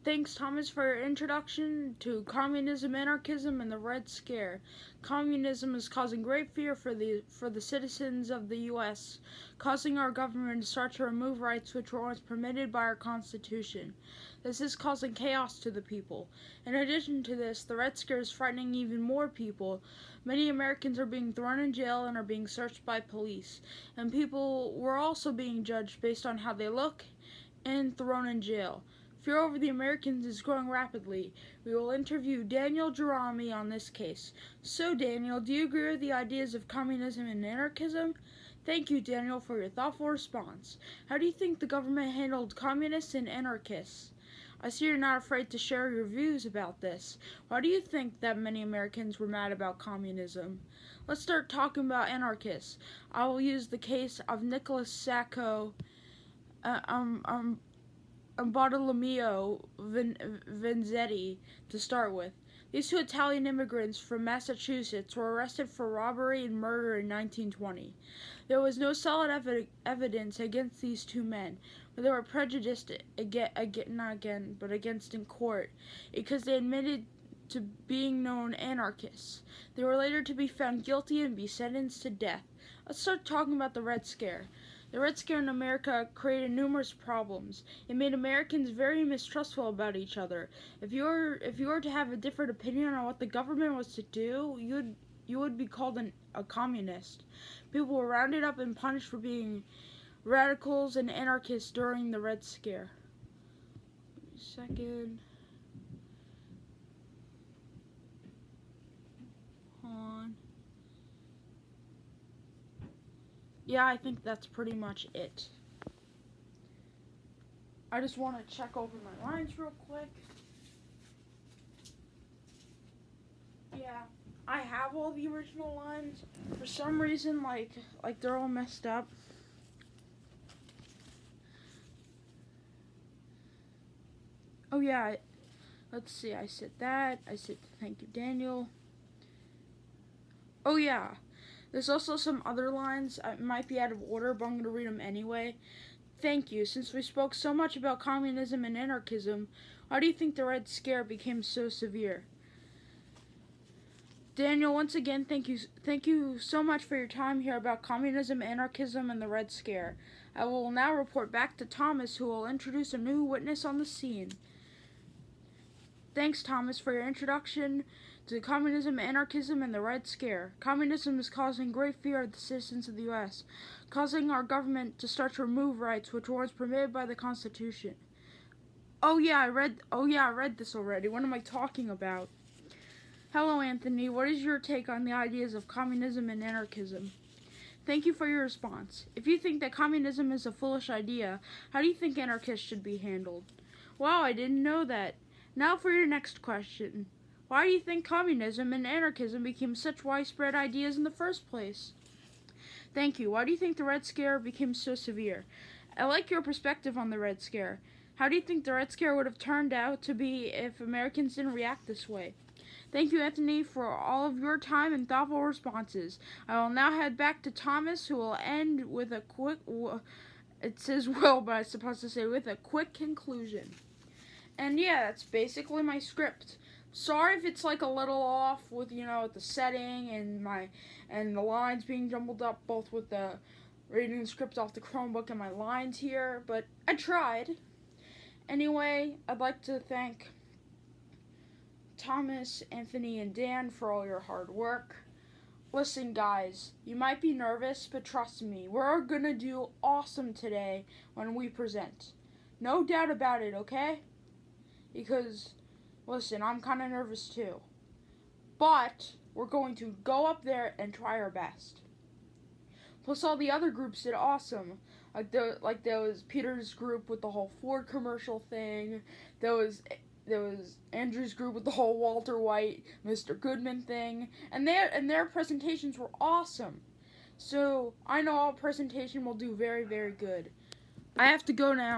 Thanks, Thomas, for your introduction to communism, anarchism, and the Red Scare. Communism is causing great fear for the citizens of the U.S., causing our government to start to remove rights which were once permitted by our Constitution. This is causing chaos to the people. In addition to this, the Red Scare is frightening even more people. Many Americans are being thrown in jail and are being searched by police, and people were also being judged based on how they look and thrown in jail. Fear over the Americans is growing rapidly. We will interview Daniel Jerami on this case. So, Daniel, do you agree with the ideas of communism and anarchism? Thank you, Daniel, for your thoughtful response. How do you think the government handled communists and anarchists? I see you're not afraid to share your views about this. Why do you think that many Americans were mad about communism? Let's start talking about anarchists. I will use the case of Nicholas Sacco, Bartolomeo Vanzetti to start with. These two Italian immigrants from Massachusetts were arrested for robbery and murder in 1920. There was no solid evidence against these two men, but they were prejudiced against in court because they admitted to being known anarchists. They were later to be found guilty and be sentenced to death. Let's start talking about the Red Scare. The Red Scare in America created numerous problems. It made Americans very mistrustful about each other. If you were to have a different opinion on what the government was to do, you would be called a communist. People were rounded up and punished for being radicals and anarchists during the Red Scare. Second. Yeah, I think that's pretty much it. I just want to check over my lines real quick. Yeah, I have all the original lines. For some reason, like they're all messed up. Oh yeah, let's see. I said that. I said thank you, Daniel. Oh yeah. There's also some other lines. I might be out of order, but I'm going to read them anyway. Thank you. Since we spoke so much about communism and anarchism, why do you think the Red Scare became so severe? Daniel, once again, thank you so much for your time here about communism, anarchism, and the Red Scare. I will now report back to Thomas, who will introduce a new witness on the scene. Thanks, Thomas, for your introduction to communism, anarchism, and the Red Scare. Communism is causing great fear of the citizens of the U.S., causing our government to start to remove rights which were once permitted by the Constitution. Oh yeah, I read this already. What am I talking about? Hello, Anthony. What is your take on the ideas of communism and anarchism? Thank you for your response. If you think that communism is a foolish idea, how do you think anarchists should be handled? Wow, I didn't know that. Now for your next question. Why do you think communism and anarchism became such widespread ideas in the first place? Thank you. Why do you think the Red Scare became so severe? I like your perspective on the Red Scare. How do you think the Red Scare would have turned out to be if Americans didn't react this way? Thank you, Anthony, for all of your time and thoughtful responses. I will now head back to Thomas, who will end with a quick, it says will, but I'm supposed to say with a quick conclusion. And yeah, that's basically my script. Sorry if it's like a little off with with the setting and the lines being jumbled up, both with the reading the script off the Chromebook and my lines here, but I tried. Anyway, I'd like to thank Thomas, Anthony, and Dan for all your hard work. Listen, guys, you might be nervous, but trust me, we're gonna do awesome today when we present. No doubt about it, okay? Because listen, I'm kind of nervous too. But we're going to go up there and try our best. Plus all the other groups did awesome. Like there was Peter's group with the whole Ford commercial thing. There was Andrew's group with the whole Walter White, Mr. Goodman thing. And their presentations were awesome. So I know our presentation will do very, very good. I have to go now.